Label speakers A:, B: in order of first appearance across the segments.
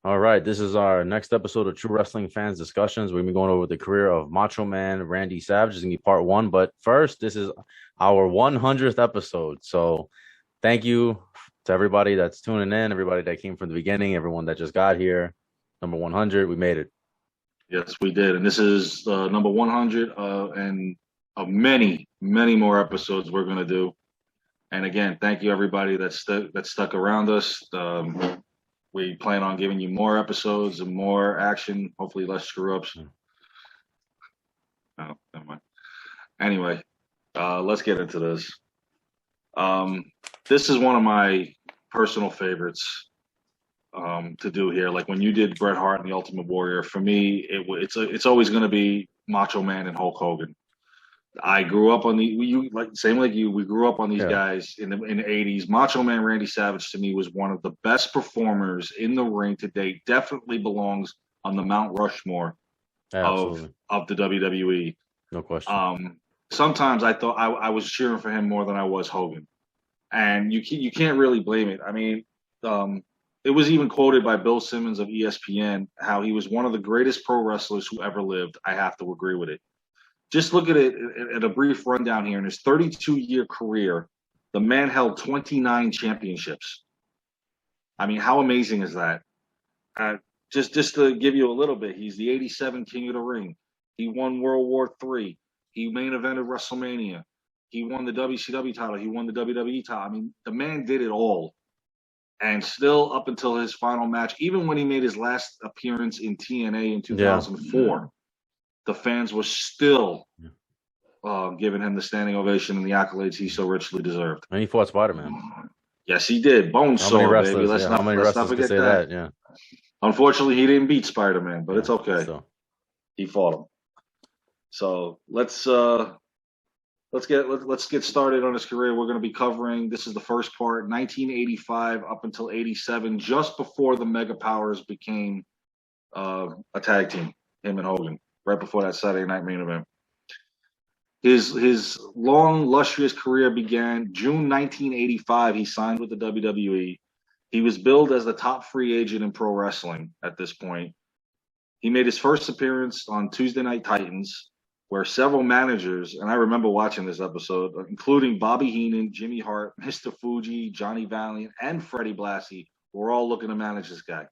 A: All right, this is our next episode of True Wrestling Fans Discussions. We've been going over the career of Macho Man Randy Savage. This is gonna be part one, but first, this is our 100th episode. So, thank you to everybody that's tuning in, everybody that came from the beginning, everyone that just got here. Number 100, we made it.
B: Yes, we did. And this is number 100 and of many, many more episodes we're going to do. And again, thank you everybody that stuck around us. We plan on giving you more episodes and more action, hopefully less screw ups. Oh, never mind. Anyway, let's get into this. This is one of my personal favorites to do here. Like when you did Bret Hart and the Ultimate Warrior, for me, it's always going to be Macho Man and Hulk Hogan. I grew up on same like you. We grew up on these guys in the '80s. Macho Man Randy Savage to me was one of the best performers in the ring to date. Definitely belongs on the Mount Rushmore of the WWE.
A: No question.
B: Sometimes I thought I was cheering for him more than I was Hogan, and you can't really blame it. I mean, it was even quoted by Bill Simmons of ESPN how he was one of the greatest pro wrestlers who ever lived. I have to agree with it. Just look at it at a brief rundown here. In his 32-year career, the man held 29 championships. I mean, how amazing is that? Just to give you a little bit, he's the '87 King of the Ring. He won World War III. He main evented WrestleMania. He won the WCW title. He won the WWE title. I mean, the man did it all. And still up until his final match, even when he made his last appearance in TNA in 2004, the fans were still giving him the standing ovation and the accolades he so richly deserved.
A: And he fought Spider-Man.
B: Yes, he did. Bonesaw, baby. Let's not forget that.
A: Yeah.
B: Unfortunately, he didn't beat Spider-Man, but it's okay. So. He fought him. So let's get started on his career. We're going to be covering. This is the first part, 1985 up until '87, just before the Mega Powers became a tag team. Him and Hogan. Right before that Saturday night main event. His long, lustrous career began June 1985. He signed with the WWE. He was billed as the top free agent in pro wrestling at this point. He made his first appearance on Tuesday Night Titans, where several managers, and I remember watching this episode, including Bobby Heenan, Jimmy Hart, Mr. Fuji, Johnny Valiant, and Freddie Blassie, were all looking to manage this guy.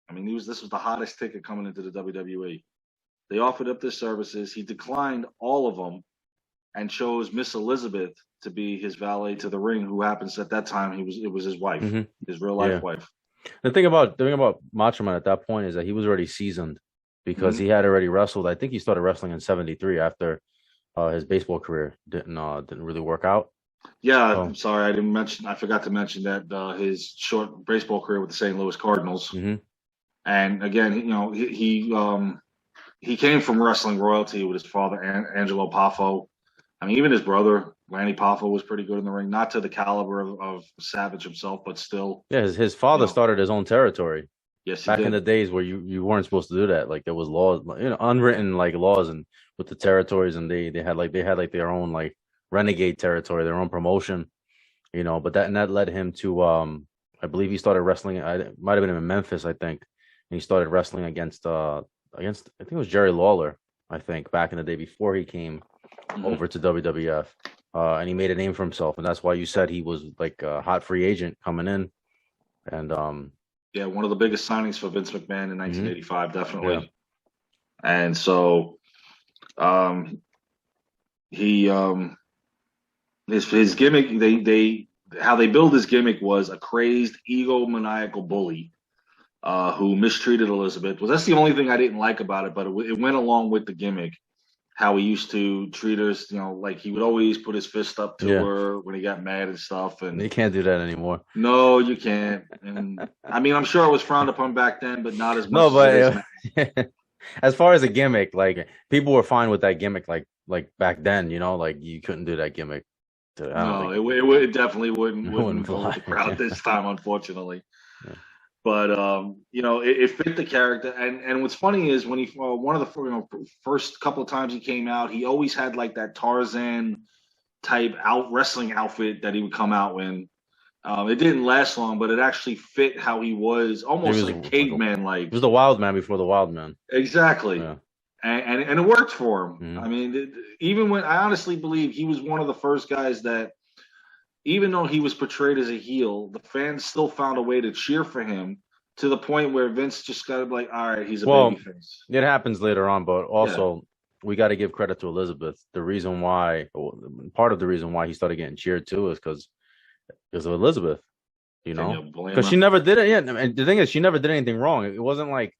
B: I mean, this was the hottest ticket coming into the WWE. They offered up their services. He declined all of them and chose Miss Elizabeth to be his valet to the ring, who happens at that time it was his wife, his real life wife.
A: The thing about Macho Man at that point is that he was already seasoned because he had already wrestled. I think he started wrestling in '73 after his baseball career didn't really work out.
B: Yeah, I'm sorry, I forgot to mention that his short baseball career with the St. Louis Cardinals. And again, you know, he came from wrestling royalty with his father, Angelo Poffo. I mean, even his brother, Lanny Poffo, was pretty good in the ring. Not to the caliber of Savage himself, but still.
A: Yeah, his father started his own territory.
B: Yes,
A: back in the days where you weren't supposed to do that. Like there was laws, unwritten like laws, and with the territories, and they had their own like renegade territory, their own promotion, But that led him to I believe he started wrestling. It might have been in Memphis, I think, and he started wrestling against I think it was Jerry Lawler, I think, back in the day before he came over to WWF, and he made a name for himself, and that's why you said he was like a hot free agent coming in, and
B: one of the biggest signings for Vince McMahon in 1985, definitely. Yeah. And so, his gimmick, how they build his gimmick was a crazed, egomaniacal bully who mistreated Elizabeth. Well, that's the only thing I didn't like about it, but it went along with the gimmick. How he used to treat her, like he would always put his fist up to her when he got mad and stuff. And
A: you can't do that anymore.
B: No, you can't. And I mean, I'm sure it was frowned upon back then, but not as much. No, but
A: as far as a gimmick, like people were fine with that gimmick, like back then, like you couldn't do that gimmick.
B: It definitely wouldn't go with the crowd this time, unfortunately. Yeah. But it fit the character, and what's funny is when he one of the first couple of times he came out, he always had like that Tarzan type wrestling outfit that he would come out in, It didn't last long, but it actually fit how he was,
A: He
B: almost
A: was
B: like
A: like
B: caveman
A: he
B: like.
A: was the wild man before the wild man.
B: Exactly.
A: Yeah.
B: And it worked for him.
A: Mm-hmm.
B: I mean, even when I honestly believe he was one of the first guys that, even though he was portrayed as a heel, the fans still found a way to cheer for him to the point where Vince just got like, all right, he's a
A: Well,
B: babyface.
A: it happens later on, but
B: Yeah.
A: also we got to give credit to Elizabeth. The reason why, or part of the reason why he started getting cheered too, is because of Elizabeth. You
B: Can you
A: know,
B: blame
A: because she
B: her?
A: never did it. Yeah, and the thing is, she never did anything wrong. It wasn't like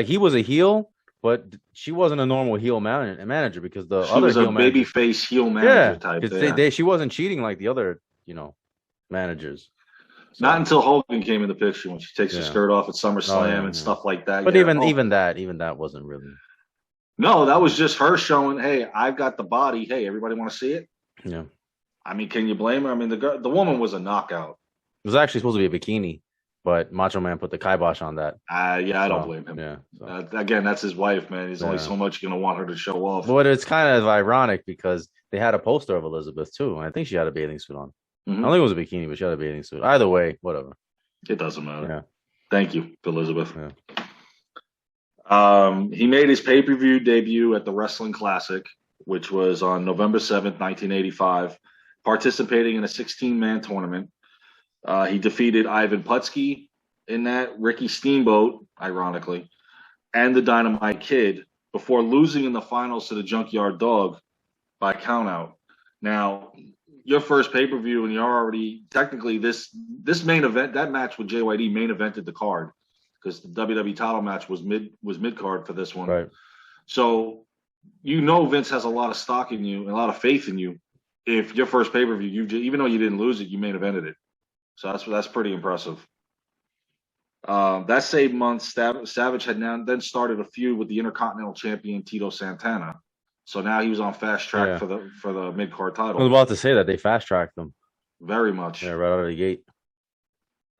A: he was a heel, but she wasn't a normal heel manager because the
B: She
A: other
B: was a
A: heel managers,
B: babyface heel manager
A: yeah,
B: type.
A: because
B: Yeah.
A: they she wasn't cheating like the other managers.
B: Not
A: So
B: until Hogan came in the picture when she takes her
A: yeah,
B: skirt off at
A: oh
B: SummerSlam
A: yeah,
B: and
A: yeah.
B: stuff like that.
A: But
B: Yeah.
A: even that wasn't really.
B: No, that
A: Yeah,
B: was just her showing, hey, I've got the body. Hey, everybody want to see it?
A: yeah.
B: I mean, can you blame her? I mean, the woman was a knockout.
A: It was actually supposed to be a bikini, but Macho Man put the kibosh on that.
B: Yeah, I don't
A: So
B: blame him.
A: yeah, so
B: Again, that's his wife, man. There's only
A: yeah.
B: so much you're gonna want her to show off.
A: But it's kind of ironic because they had a poster of Elizabeth too, and I think she had a bathing suit on. I don't
B: Hmm.
A: think it was a bikini, but she had a bathing suit. Either way, whatever.
B: It doesn't matter.
A: Yeah,
B: Thank you, Elizabeth.
A: yeah.
B: He made his pay-per-view debut at the Wrestling Classic, which was on November 7th, 1985, participating in a 16-man tournament. He defeated Ivan Putski in that, Ricky Steamboat, ironically, and the Dynamite Kid before losing in the finals to the Junkyard Dog by countout. Now, your first pay-per-view, and you're already technically this main event, that match with JYD main evented the card because the WWE title match was mid card for this one.
A: Right.
B: So Vince has a lot of stock in you and a lot of faith in you. If your first pay-per-view, even though you didn't lose it, you main evented it. So that's pretty impressive. That same month, Savage had then started a feud with the Intercontinental Champion Tito Santana. So now he was on fast track
A: Yeah.
B: for the mid card
A: I was
B: title.
A: about to say that they fast tracked them.
B: Very much.
A: Yeah, right out of the gate.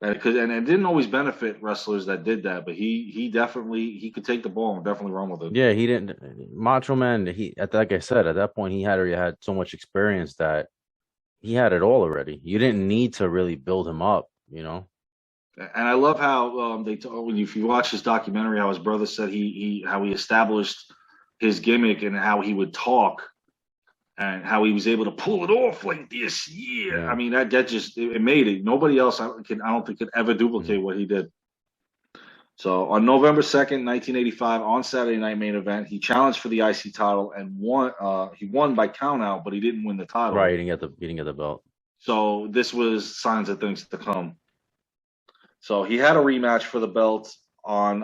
B: And it didn't always benefit wrestlers that did that, but he definitely could take the ball and definitely run with it.
A: Yeah, he didn't. Macho Man. Like I said, at that point, he already had so much experience that he had it all already. You didn't need to really build him up.
B: And I love how if you watch his documentary, how his brother said how he established his gimmick and how he would talk and how he was able to pull it off like this. Yeah,
A: Yeah.
B: I mean that just it made it. Nobody else I don't think could ever duplicate what he did. So on November 2nd, 1985, on Saturday Night Main Event, he challenged for the IC title and won. He won by countout, but he didn't win the title.
A: Right, he didn't get the belt.
B: So this was signs of things to come. So he had a rematch for the belt on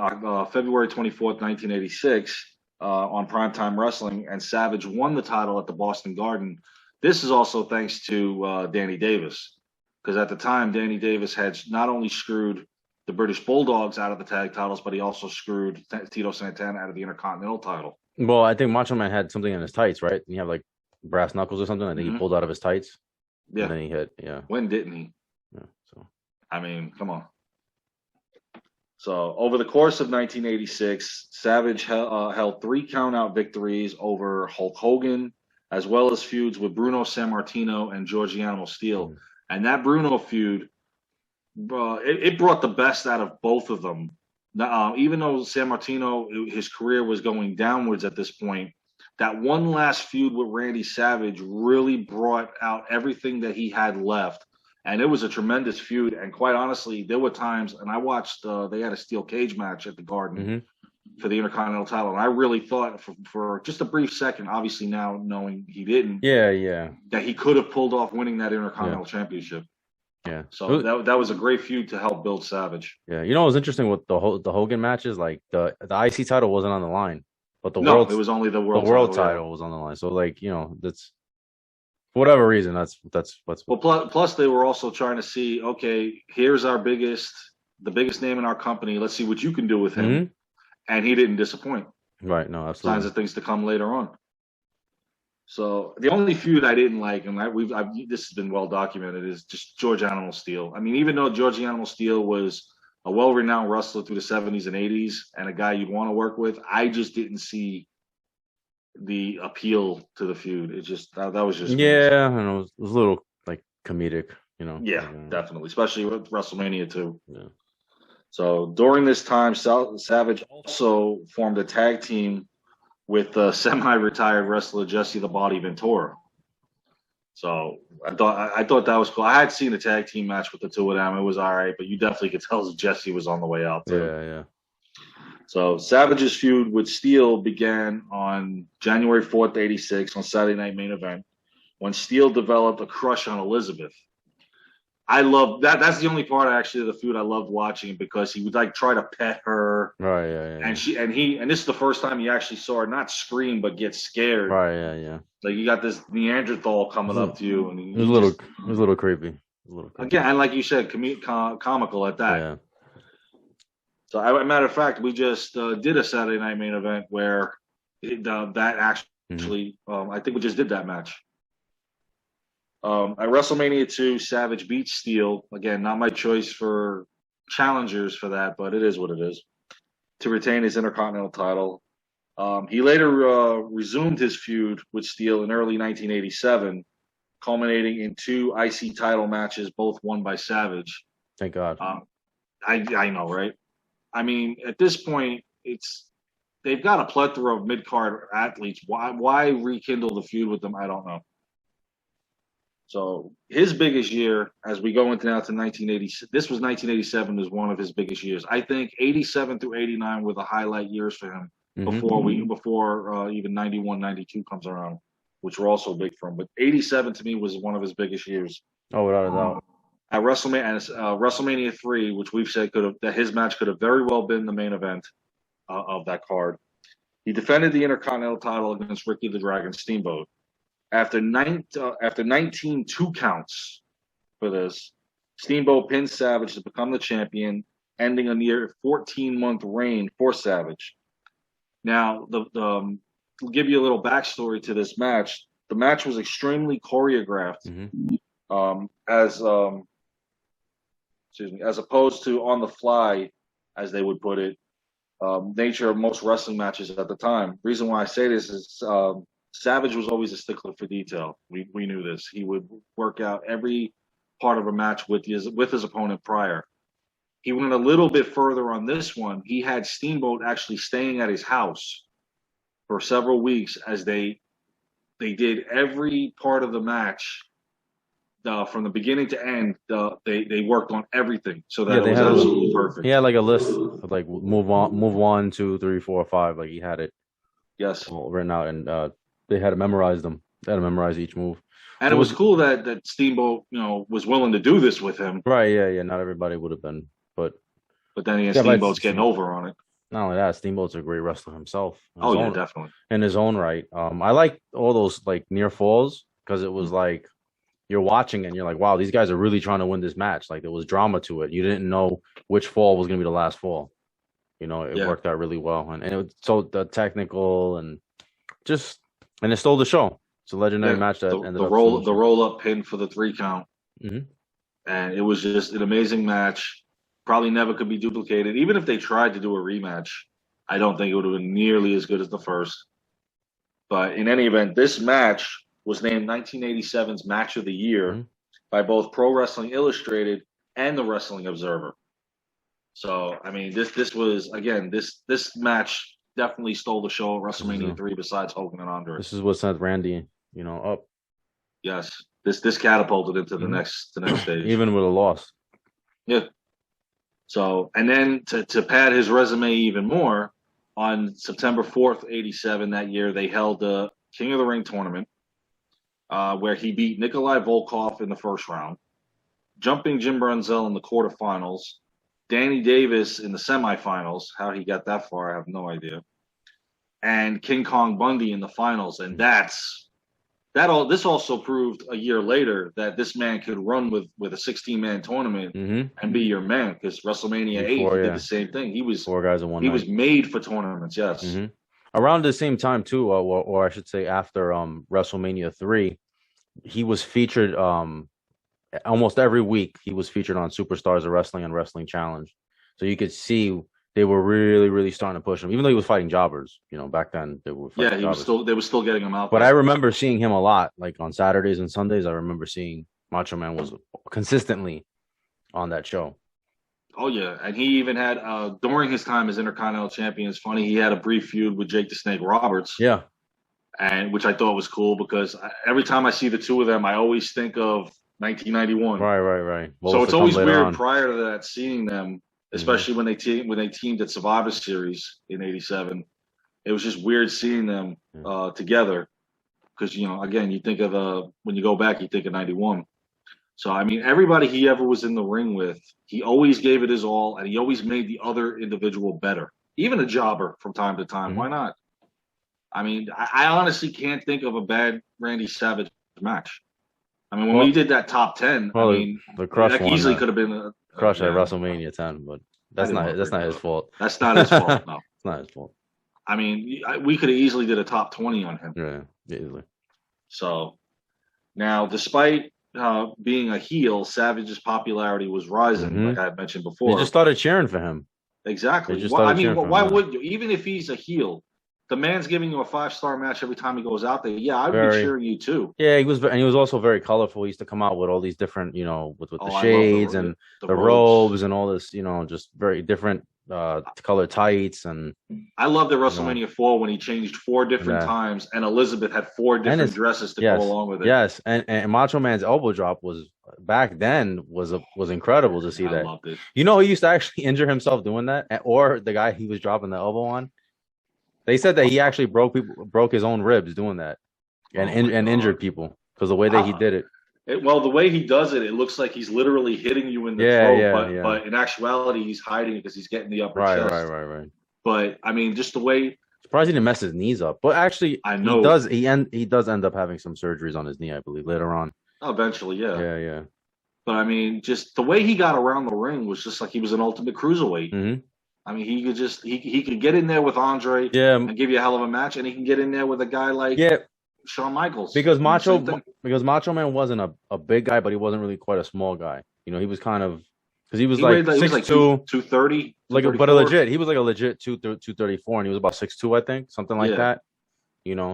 B: February 24th, 1986, on Primetime Wrestling, and Savage won the title at the Boston Garden. This is also thanks to Danny Davis, because at the time, Danny Davis had not only screwed the British Bulldogs out of the tag titles, but he also screwed Tito Santana out of the Intercontinental title.
A: Well, I think Macho Man had something in his tights, right? He had like brass knuckles or something. I think he pulled out of his tights.
B: Yeah.
A: And then he hit. Yeah.
B: When didn't he?
A: Yeah. So.
B: I mean, come on. So over the course of 1986, Savage held 3 countout victories over Hulk Hogan, as well as feuds with Bruno Sammartino and George Animal Steel. And that Bruno feud, it brought the best out of both of them. Even though Sammartino, his career was going downwards at this point, that one last feud with Randy Savage really brought out everything that he had left. And it was a tremendous feud. And quite honestly, there were times, and I watched, they had a steel cage match at the Garden for the Intercontinental title. And I really thought for just a brief second, obviously now knowing he didn't, that he could have pulled off winning that Intercontinental Championship.
A: Yeah.
B: So that was a great feud to help build Savage.
A: Yeah. You know what was interesting with the Hogan matches? Like the IC title wasn't on the line, but
B: it was only the world
A: title was on the line. So like, that's for whatever reason, that's
B: well. Plus, they were also trying to see, okay, here's the biggest name in our company. Let's see what you can do with him. And he didn't disappoint.
A: Right. No, absolutely.
B: Signs of things to come later on. So the only feud I didn't like, and this has been well documented, is just George Animal Steel. I mean, even though George Animal Steel was a well-renowned wrestler through the 70s and 80s and a guy you'd want to work with, I just didn't see the appeal to the feud. It just that was just
A: and it was a little like comedic.
B: Yeah, definitely, especially with WrestleMania 2.
A: Yeah.
B: So during this time, Savage also formed a tag team with semi-retired wrestler Jesse the Body Ventura. So I thought that was cool. I had seen a tag team match with the two of them. It was all right, but you definitely could tell Jesse was on the way out too.
A: Yeah.
B: So Savage's feud with Steele began on January 4th, 86 on Saturday Night Main Event when Steele developed a crush on Elizabeth. I love that. That's the only part actually of the feud I loved watching because he would like try to pet her.
A: Right. Yeah.
B: And this is the first time he actually saw her not scream but get scared.
A: Right. Yeah.
B: Like you got this Neanderthal coming up to you, and
A: it was a little creepy.
B: Again, and like you said, comical at that.
A: Yeah.
B: So, as a matter of fact, we just did a Saturday Night Main Event where that actually, I think we just did that match. At WrestleMania 2, Savage beats Steele. Again, not my choice for challengers for that, but it is what it is. To retain his Intercontinental title. He later resumed his feud with Steele in early 1987, culminating in 2 IC title matches, both won by Savage.
A: Thank God.
B: I know, right? I mean, at this point, they've got a plethora of mid-card athletes. Why rekindle the feud with them? I don't know. So his biggest year, as we go into now to 1980, this was 1987 is one of his biggest years. I think 87 through 89 were the highlight years for him before even 91, 92 comes around, which were also big for him. But 87 to me was one of his biggest years.
A: Oh, without a doubt.
B: At WrestleMania 3, which we've said that his match could have very well been the main event of that card. He defended the Intercontinental title against Ricky the Dragon Steamboat. After 19 two counts for this, Steamboat pinned Savage to become the champion, ending a near 14-month reign for Savage. Now, to give you a little backstory to this match, the match was extremely choreographed, as opposed to on the fly, as they would put it, nature of most wrestling matches at the time. Reason why I say this is Savage was always a stickler for detail. We knew this. He would work out every part of a match with his opponent prior. He went a little bit further on this one. He had Steamboat actually staying at his house for several weeks as they did every part of the match from the beginning to end. They worked on everything so that it was absolutely perfect.
A: He had like a list of like move 1, 2, 3, 4, 5. Like he had it.
B: Yes.
A: All written out, and they had to memorize them. They had to memorize each move.
B: And it was cool that Steamboat, was willing to do this with him.
A: Right, yeah. Not everybody would have been, but
B: then Steamboat's getting over on it.
A: Not only that, Steamboat's a great wrestler himself.
B: Definitely. In
A: his own right. I like all those like near falls because it was like you're watching and you're like, wow, these guys are really trying to win this match. Like there was drama to it. You didn't know which fall was going to be the last fall. It worked out really well, and it was so the technical and it stole the show. It's a legendary match that ended up
B: the roll up pin for the 3 count, and it was just an amazing match. Probably never could be duplicated. Even if they tried to do a rematch, I don't think it would have been nearly as good as the first. But in any event, this match was named 1987's Match of the Year by both Pro Wrestling Illustrated and the Wrestling Observer. So I mean, this was again this match definitely stole the show at WrestleMania 3 besides Hogan and Andre.
A: This is what sent Randy, up.
B: Yes. This catapulted into the next stage.
A: Even with a loss.
B: Yeah. So, and then to pad his resume even more, on September 4th, 87, that year, they held the King of the Ring tournament where he beat Nikolai Volkov in the first round, jumping Jim Brunzell in the quarterfinals, Danny Davis in the semifinals. How he got that far, I have no idea. And King Kong Bundy in the finals. And this also proved a year later that this man could run with a 16-man tournament and be your man, because WrestleMania 8 did the same thing. He was
A: 4 guys in one
B: night.
A: He
B: was made for tournaments, yes.
A: Around the same time too, or I should say after WrestleMania 3, he was featured almost every week. He was featured on Superstars of Wrestling and Wrestling Challenge. So you could see they were really, really starting to push him, even though he was fighting jobbers. Back then they were fighting
B: jobbers. They were still getting him out.
A: But I remember seeing him a lot, like on Saturdays and Sundays. I remember seeing Macho Man was consistently on that show.
B: Oh yeah, and he even had during his time as Intercontinental Champion. It's funny, he had a brief feud with Jake the Snake Roberts,
A: Yeah.
B: and which I thought was cool because every time I see the two of them, I always think of 1991.
A: Right. What
B: So
A: was
B: it's
A: to come
B: always
A: later
B: weird
A: on?
B: prior to that seeing them, especially when they teamed at Survivor Series in '87. It was just weird seeing them together because again, you think of when you go back, you think of '91. So I mean, everybody he ever was in the ring with, he always gave it his all, and he always made the other individual better. Even a jobber from time to time. Why not? I mean, I honestly can't think of a bad Randy Savage match. I mean, when we did that top 10, I mean,
A: the Crush
B: that
A: one,
B: easily could have been
A: Crush at WrestleMania 10, but that's not his fault.
B: That's not his fault. No,
A: it's not his fault.
B: I mean, we could have easily did a top 20 on him.
A: Yeah, easily.
B: So now, despite being a heel, Savage's popularity was rising, like I had mentioned before.
A: They just started cheering for him.
B: Exactly. Well, I mean, why would you? Even if he's a heel, the man's giving you a 5-star match every time he goes out there. Yeah, I'd be cheering you too.
A: Yeah, he was also very colorful. He used to come out with all these different, with the shades and the robes and all this, just very different color tights. And
B: I loved at WrestleMania 4 when he changed 4 different times, and Elizabeth had 4 different dresses to go along with it.
A: Yes, and Macho Man's elbow drop was back then was incredible to see that. I loved it. He used to actually injure himself doing that, or the guy he was dropping the elbow on. They said that he actually broke his own ribs doing that, and injured people because the way that he did it.
B: Well, the way he does it, it looks like he's literally hitting you in the throat, but in actuality, he's hiding it because he's getting the upper chest.
A: Right.
B: But I mean, just the way.
A: Surprised he didn't mess his knees up, but actually, I know he does end up having some surgeries on his knee, I believe, later on.
B: Eventually, yeah.
A: Yeah.
B: But I mean, just the way he got around the ring was just like he was an ultimate cruiserweight. I mean, he could get in there with Andre and give you a hell of a match, and he can get in there with a guy like Shawn Michaels.
A: Because Macho Man wasn't a big guy, but he wasn't really quite a small guy. He was kind of because he was like 6'2",
B: 230,
A: but he was like a legit 234, and he was about 6'2", I think, something like that.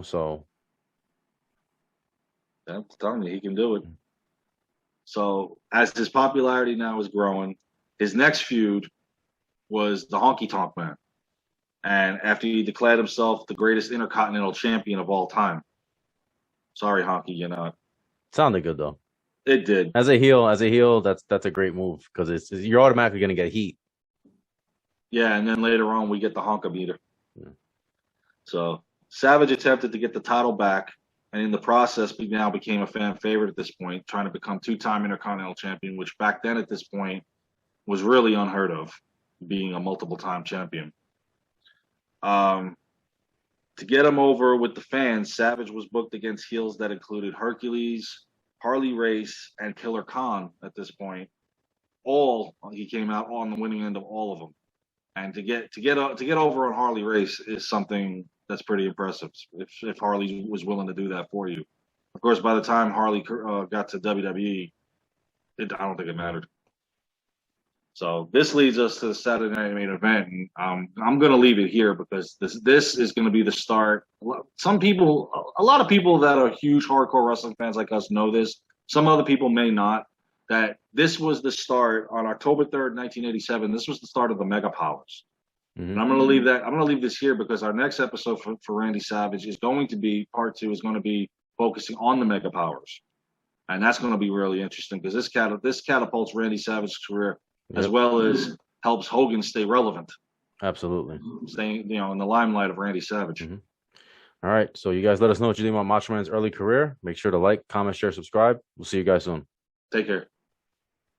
A: So
B: I'm telling you, he can do it. So as his popularity now is growing, his next feud was the Honky Tonk Man. And after he declared himself the greatest Intercontinental Champion of all time. Sorry, Honky, you're not.
A: Sounded good, though.
B: It did.
A: As a heel, that's a great move because you're automatically going to get heat.
B: Yeah, and then later on, we get the Honka beater. Yeah. So Savage attempted to get the title back, and in the process, he now became a fan favorite at this point, trying to become 2-time Intercontinental Champion, which back then at this point was really unheard of, being a multiple-time champion. To get him over with the fans, Savage was booked against heels that included Hercules, Harley Race, and Killer Khan at this point. He came out on the winning end of all of them. And to get over on Harley Race is something that's pretty impressive. If Harley was willing to do that for you, of course, by the time Harley got to WWE, I don't think it mattered. So this leads us to the Saturday Night Main Event. And, I'm going to leave it here because this is going to be the start. A lot of people that are huge hardcore wrestling fans like us know this. Some other people may not. That this was the start on October 3rd, 1987. This was the start of the Mega Powers. And I'm going to leave this here because our next episode for Randy Savage is going to be part 2 is going to be focusing on the Mega Powers. And that's going to be really interesting because this catapults Randy Savage's career as well as helps Hogan stay relevant.
A: Absolutely.
B: Staying, in the limelight of Randy Savage.
A: All right. So you guys let us know what you think about Macho Man's early career. Make sure to like, comment, share, subscribe. We'll see you guys soon.
B: Take care.